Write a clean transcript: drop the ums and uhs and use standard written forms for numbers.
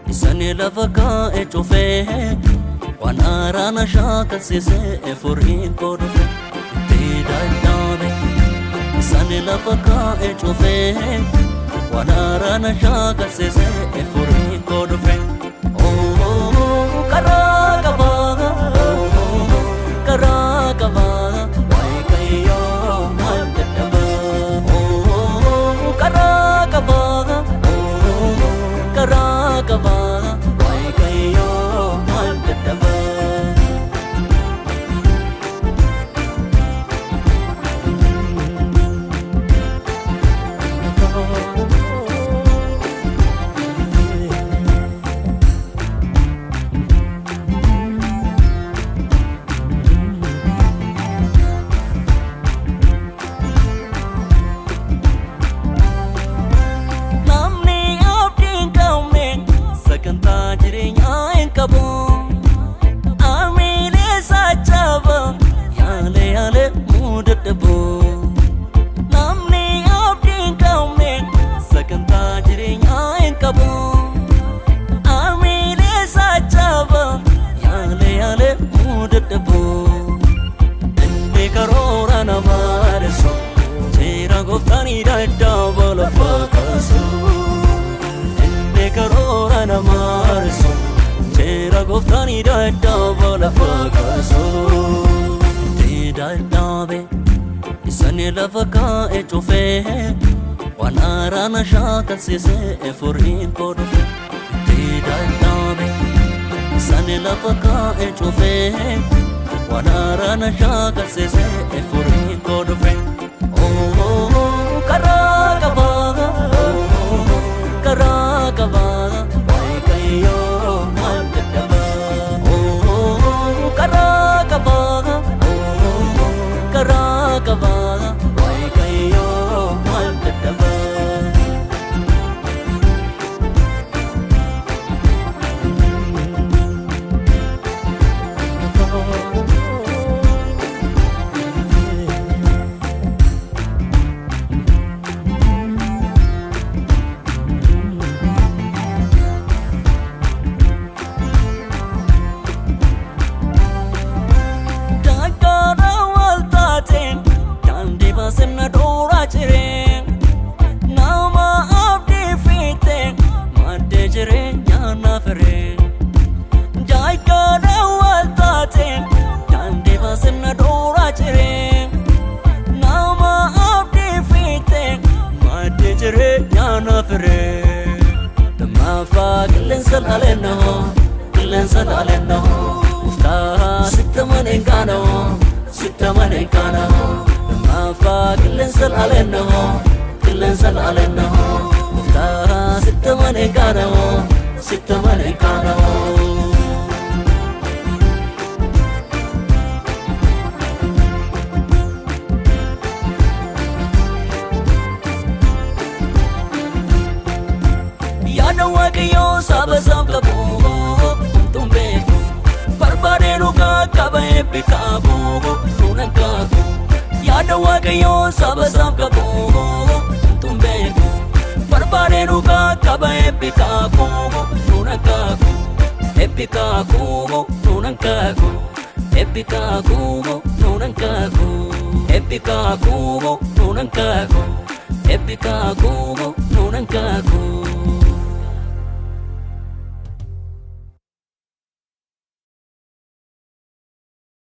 Isani lavaka echofe Wanara na shaka sise eforin kodofe Tida dabe Isani lavaka echofe Wanara na shaka sise eforin kodofe Oh karakaba Oh karakaba Wai kayo malkataba Oh karakaba Oh karakaba Goftani da double fakaso Tida dabe Isani lavaka echofe Wanara na shaka sise eforin kodofe Tida dabe Isani lavaka echofe Wanara na shaka sise eforin kodofe Oh karakaba Oh karakaba Wai kayo Epica como, nunancaco.